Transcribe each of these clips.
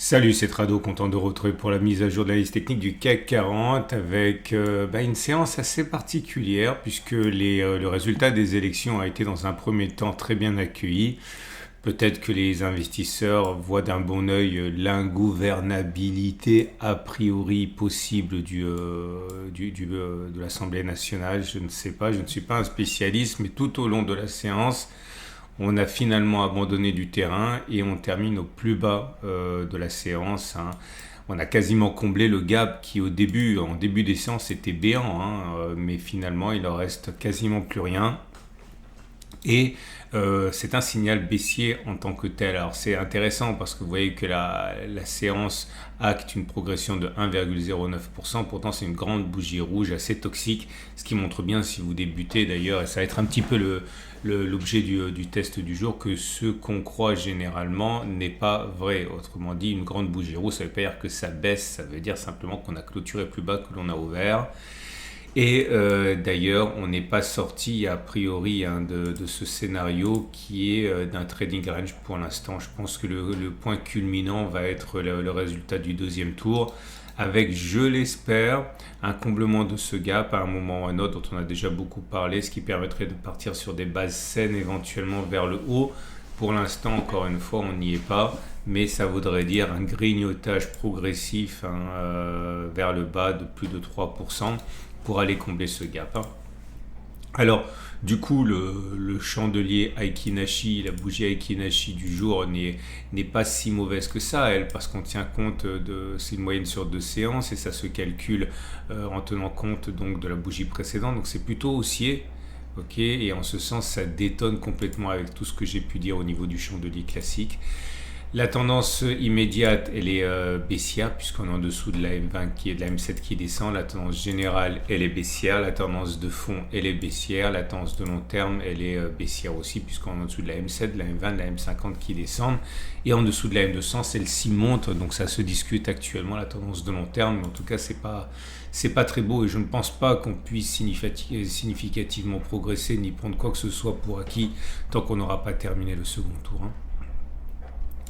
Salut, c'est Trado, content de retrouver pour la mise à jour de la liste technique du CAC 40 avec une séance assez particulière puisque le résultat des élections a été dans un premier temps très bien accueilli. Peut-être que les investisseurs voient d'un bon œil l'ingouvernabilité a priori possible de l'Assemblée nationale. Je ne sais pas, je ne suis pas un spécialiste, mais tout au long de la séance, on a finalement abandonné du terrain et on termine au plus bas de la séance, hein. On a quasiment comblé le gap qui en début des séances était béant, hein, mais finalement il en reste quasiment plus rien. Et c'est un signal baissier en tant que tel. Alors c'est intéressant parce que vous voyez que la séance acte une progression de 1,09%. Pourtant c'est une grande bougie rouge assez toxique, ce qui montre bien si vous débutez d'ailleurs, et ça va être un petit peu l'objet du test du jour, que ce qu'on croit généralement n'est pas vrai. Autrement dit, une grande bougie rouge, ça ne veut pas dire que ça baisse, ça veut dire simplement qu'on a clôturé plus bas que l'on a ouvert. Et d'ailleurs, on n'est pas sorti a priori, hein, de ce scénario qui est d'un trading range pour l'instant. Je pense que le point culminant va être le résultat du deuxième tour, avec, je l'espère, un comblement de ce gap à un moment ou à un autre dont on a déjà beaucoup parlé, ce qui permettrait de partir sur des bases saines éventuellement vers le haut. Pour l'instant, encore une fois, on n'y est pas, mais ça voudrait dire un grignotage progressif, hein, vers le bas de plus de 3% pour aller combler ce gap, hein. Alors, du coup, le chandelier Aiki-Nashi, la bougie Aiki-Nashi du jour n'est pas si mauvaise que ça, elle, parce qu'on tient compte c'est une moyenne sur 2 séances et ça se calcule en tenant compte donc de la bougie précédente, donc c'est plutôt haussier. Ok, et en ce sens, ça détonne complètement avec tout ce que j'ai pu dire au niveau du chandelier classique. La tendance immédiate, elle est baissière, puisqu'on est en dessous de la M20 qui est de la M7 qui descend. La tendance générale, elle est baissière. La tendance de fond, elle est baissière. La tendance de long terme, elle est baissière aussi, puisqu'on est en dessous de la M7, de la M20, de la M50 qui descendent. Et en dessous de la M200, celle-ci monte. Donc ça se discute actuellement, la tendance de long terme. Mais en tout cas, c'est pas très beau. Et je ne pense pas qu'on puisse significativement progresser ni prendre quoi que ce soit pour acquis tant qu'on n'aura pas terminé le second tour, hein.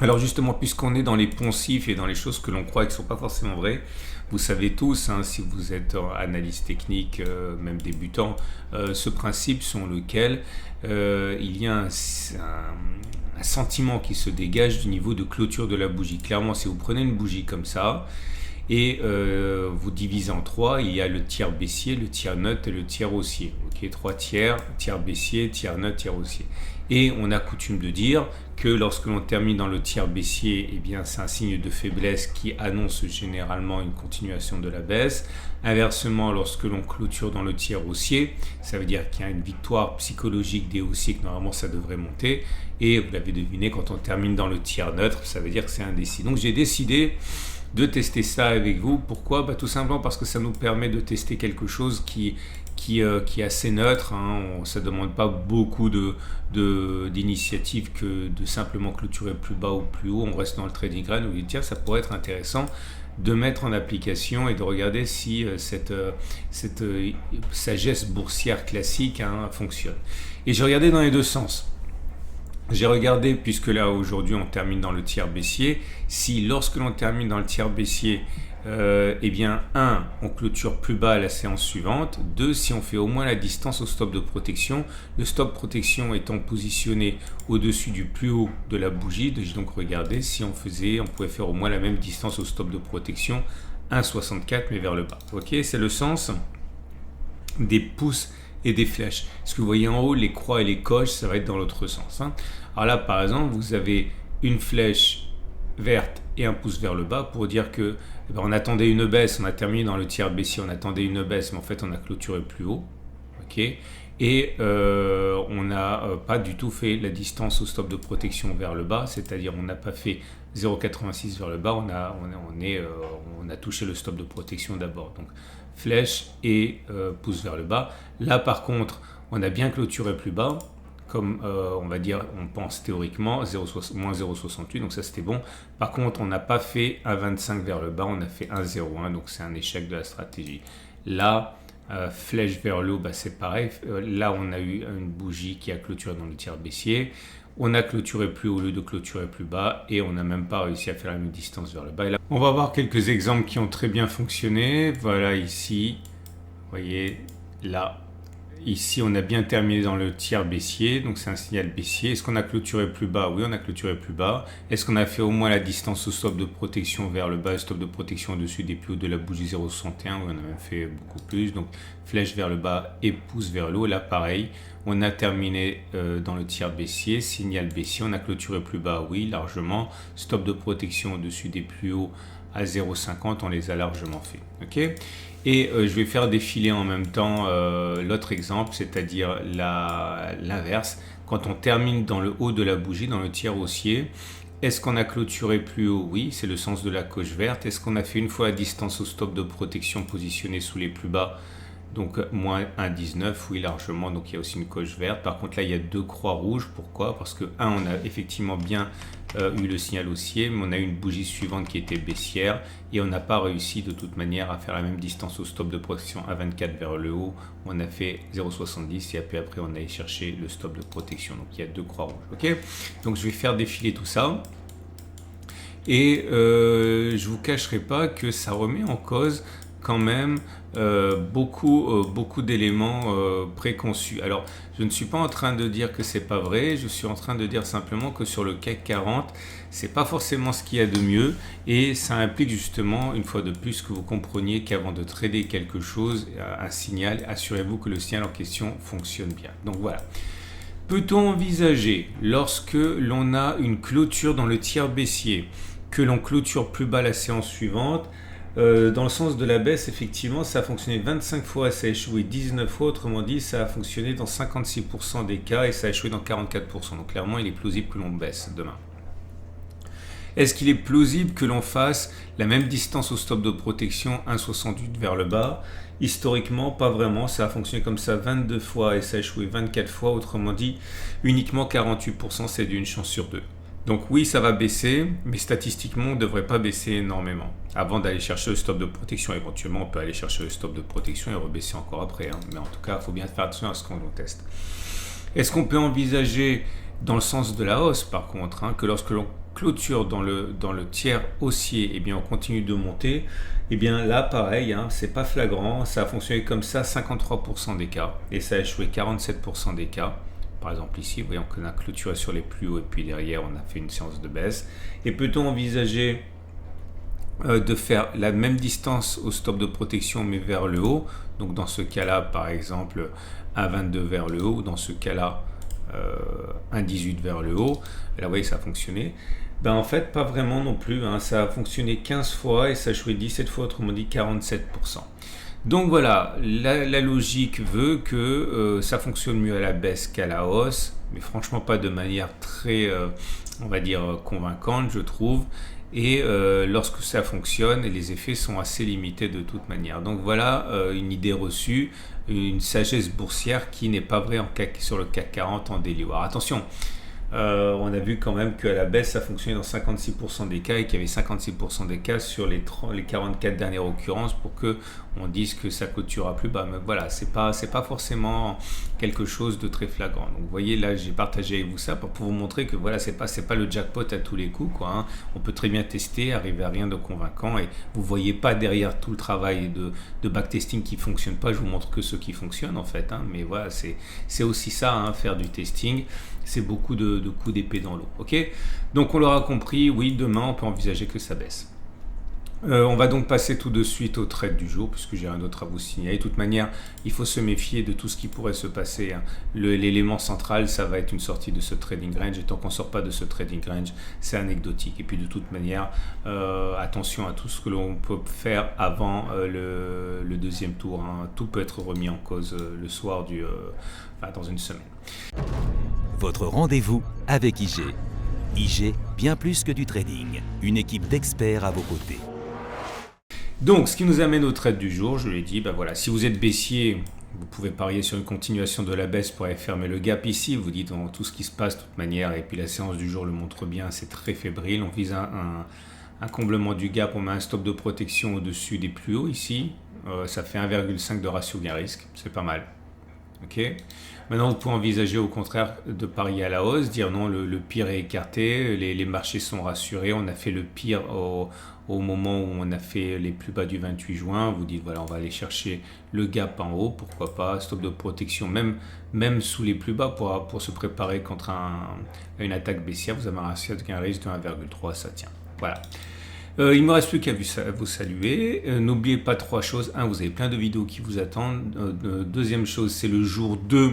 Alors justement, puisqu'on est dans les poncifs et dans les choses que l'on croit et qui ne sont pas forcément vraies, vous savez tous, hein, si vous êtes analyste technique, même débutant, ce principe selon lequel il y a un sentiment qui se dégage du niveau de clôture de la bougie. Clairement, si vous prenez une bougie comme ça et vous divisez en trois, il y a le tiers baissier, le tiers neutre et le tiers haussier. Ok, 3 tiers, tiers baissier, tiers neutre, tiers haussier. Et on a coutume de dire que lorsque l'on termine dans le tiers baissier, eh bien, c'est un signe de faiblesse qui annonce généralement une continuation de la baisse. Inversement, lorsque l'on clôture dans le tiers haussier, ça veut dire qu'il y a une victoire psychologique des haussiers, que normalement ça devrait monter. Et vous l'avez deviné, quand on termine dans le tiers neutre, ça veut dire que c'est indécis. Donc j'ai décidé de tester ça avec vous. Pourquoi ? Tout simplement parce que ça nous permet de tester quelque chose qui est assez neutre, hein. Ça ne demande pas beaucoup d'initiative que de simplement clôturer plus bas ou plus haut. On reste dans le trading range où tiens, ça pourrait être intéressant de mettre en application et de regarder si cette sagesse boursière classique, hein, fonctionne. Et j'ai regardé dans les deux sens. J'ai regardé, puisque là aujourd'hui on termine dans le tiers baissier, si lorsque l'on termine dans le tiers baissier, eh bien 1, on clôture plus bas à la séance suivante. 2, si on fait au moins la distance au stop de protection, le stop protection étant positionné au-dessus du plus haut de la bougie. J'ai donc regardé si on pouvait faire au moins la même distance au stop de protection, 1,64 mais vers le bas. Ok, c'est le sens des pouces et des flèches. Ce que vous voyez en haut, les croix et les coches, ça va être dans l'autre sens, hein. Alors là, par exemple, vous avez une flèche verte et un pouce vers le bas pour dire que on attendait une baisse, on a terminé dans le tiers baissier, on attendait une baisse, mais en fait on a clôturé plus haut. Ok, et on n'a pas du tout fait la distance au stop de protection vers le bas, c'est-à-dire on n'a pas fait 0,86 vers le bas, on a touché le stop de protection d'abord. Donc flèche et pouce vers le bas. Là par contre, on a bien clôturé plus bas, comme on va dire, on pense théoriquement, moins 0,68, donc ça c'était bon. Par contre, on n'a pas fait 1,25 vers le bas, on a fait 1,01, donc c'est un échec de la stratégie. Là, flèche vers le haut, c'est pareil. Là, on a eu une bougie qui a clôturé dans le tiers baissier. On a clôturé plus haut au lieu de clôturer plus bas et on n'a même pas réussi à faire la même distance vers le bas. Et là, on va voir quelques exemples qui ont très bien fonctionné. Voilà ici, vous voyez là. Ici, on a bien terminé dans le tiers baissier, donc c'est un signal baissier. Est-ce qu'on a clôturé plus bas? Oui, on a clôturé plus bas. Est-ce qu'on a fait au moins la distance au stop de protection vers le bas, stop de protection au-dessus des plus hauts de la bougie 0,61? Oui, on a même fait beaucoup plus. Donc, flèche vers le bas et pouce vers le haut. Là, pareil, on a terminé dans le tiers baissier, signal baissier. On a clôturé plus bas, oui, largement. Stop de protection au-dessus des plus hauts à 0,50, on les a largement fait. Ok. Et je vais faire défiler en même temps l'autre exemple, c'est-à-dire l'inverse. Quand on termine dans le haut de la bougie, dans le tiers haussier, est-ce qu'on a clôturé plus haut? Oui, c'est le sens de la coche verte. Est-ce qu'on a fait une fois la distance au stop de protection positionné sous les plus bas? Donc moins 1,19, oui largement, donc il y a aussi une coche verte. Par contre là il y a deux croix rouges, pourquoi? Parce que on a effectivement bien eu le signal haussier, mais on a eu une bougie suivante qui était baissière et on n'a pas réussi de toute manière à faire la même distance au stop de protection à 24 vers le haut. On a fait 0,70 et puis après on a allé chercher le stop de protection, donc il y a deux croix rouges. Ok, donc je vais faire défiler tout ça. Et je vous cacherai pas que ça remet en cause quand même beaucoup d'éléments préconçus. Alors, je ne suis pas en train de dire que c'est pas vrai, je suis en train de dire simplement que sur le CAC 40, c'est pas forcément ce qu'il y a de mieux et ça implique justement, une fois de plus, que vous compreniez qu'avant de trader quelque chose, un signal, assurez-vous que le signal en question fonctionne bien. Donc voilà. Peut-on envisager, lorsque l'on a une clôture dans le tiers baissier, que l'on clôture plus bas la séance suivante, dans le sens de la baisse, effectivement, ça a fonctionné 25 fois, ça a échoué 19 fois, autrement dit, ça a fonctionné dans 56% des cas et ça a échoué dans 44%. Donc clairement, il est plausible que l'on baisse demain. Est-ce qu'il est plausible que l'on fasse la même distance au stop de protection 1,68 vers le bas? Historiquement, pas vraiment. Ça a fonctionné comme ça 22 fois et ça a échoué 24 fois. Autrement dit, uniquement 48%, c'est d'une chance sur deux. Donc oui, ça va baisser, mais statistiquement, on ne devrait pas baisser énormément. Avant d'aller chercher le stop de protection, éventuellement, on peut aller chercher le stop de protection et rebaisser encore après. Mais en tout cas, il faut bien faire attention à ce qu'on teste. Est-ce qu'on peut envisager, dans le sens de la hausse par contre, que lorsque l'on clôture dans le tiers haussier, eh bien, on continue de monter, eh bien là, pareil, c'est pas flagrant, ça a fonctionné comme ça 53% des cas et ça a échoué 47% des cas. Par exemple ici, voyons qu'on a clôturé sur les plus hauts et puis derrière on a fait une séance de baisse. Et peut-on envisager de faire la même distance au stop de protection mais vers le haut? Donc dans ce cas-là, par exemple, 1,22 vers le haut, dans ce cas-là, 1,18 vers le haut. Là, vous voyez, ça a fonctionné. Ben, en fait, pas vraiment non plus. Ça a fonctionné 15 fois et ça a échoué 17 fois, autrement dit 47%. Donc voilà, la logique veut que ça fonctionne mieux à la baisse qu'à la hausse, mais franchement pas de manière très, on va dire, convaincante, je trouve. Et lorsque ça fonctionne, les effets sont assez limités de toute manière. Donc voilà une idée reçue, une sagesse boursière qui n'est pas vraie sur le CAC 40 en daily. Alors attention, on a vu quand même qu'à la baisse ça fonctionnait dans 56% des cas et qu'il y avait 56% des cas sur les 44 dernières occurrences pour que on dise que ça clôturera plus bas. Mais voilà, c'est pas forcément quelque chose de très flagrant. Donc vous voyez, là j'ai partagé avec vous ça pour vous montrer que voilà, c'est pas le jackpot à tous les coups, quoi. On peut très bien tester, arriver à rien de convaincant et vous voyez pas derrière tout le travail de backtesting qui fonctionne pas. Je vous montre que ce qui fonctionne en fait, mais voilà, c'est aussi ça, faire du testing. C'est beaucoup de coups d'épée dans l'eau. Ok, donc on l'aura compris, oui, demain on peut envisager que ça baisse. On va donc passer tout de suite au trade du jour, puisque j'ai rien d'autre à vous signaler. De toute manière, il faut se méfier de tout ce qui pourrait se passer. L'élément central, ça va être une sortie de ce trading range. Et tant qu'on ne sort pas de ce trading range, c'est anecdotique. Et puis de toute manière, attention à tout ce que l'on peut faire avant le deuxième tour. Tout peut être remis en cause le soir dans une semaine. Votre rendez-vous avec IG. IG, bien plus que du trading. Une équipe d'experts à vos côtés. Donc, ce qui nous amène au trade du jour, je l'ai dit, voilà, si vous êtes baissier, vous pouvez parier sur une continuation de la baisse pour aller fermer le gap ici. Vous dites tout ce qui se passe de toute manière, et puis la séance du jour le montre bien, c'est très fébrile. On vise un comblement du gap, on met un stop de protection au-dessus des plus hauts ici. Ça fait 1,5 de ratio gain risque, c'est pas mal. Ok. Maintenant, vous pouvez envisager au contraire de parier à la hausse, dire non, le pire est écarté, les marchés sont rassurés, on a fait le pire au moment où on a fait les plus bas du 28 juin. Vous dites voilà, on va aller chercher le gap en haut, pourquoi pas, stop de protection, même sous les plus bas pour se préparer contre une attaque baissière. Vous avez un risque de 1,3, ça tient. Voilà. Il ne me reste plus qu'à vous saluer. N'oubliez pas trois choses. Un, vous avez plein de vidéos qui vous attendent. Deuxième chose, c'est le jour 2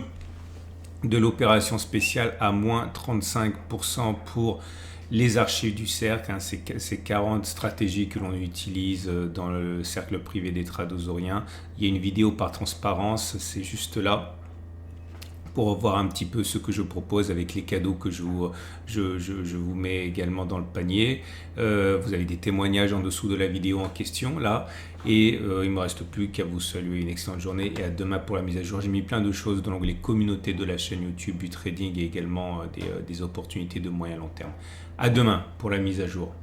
de l'opération spéciale à moins 35% pour les archives du cercle. Ces 40 stratégies que l'on utilise dans le cercle privé des tradosoriens. Il y a une vidéo par transparence, c'est juste là, pour voir un petit peu ce que je propose avec les cadeaux que je vous mets également dans le panier. Vous avez des témoignages en dessous de la vidéo en question là. Et il ne me reste plus qu'à vous saluer, une excellente journée et à demain pour la mise à jour. J'ai mis plein de choses dans l'onglet communauté de la chaîne YouTube du trading et également des opportunités de moyen long terme. À demain pour la mise à jour.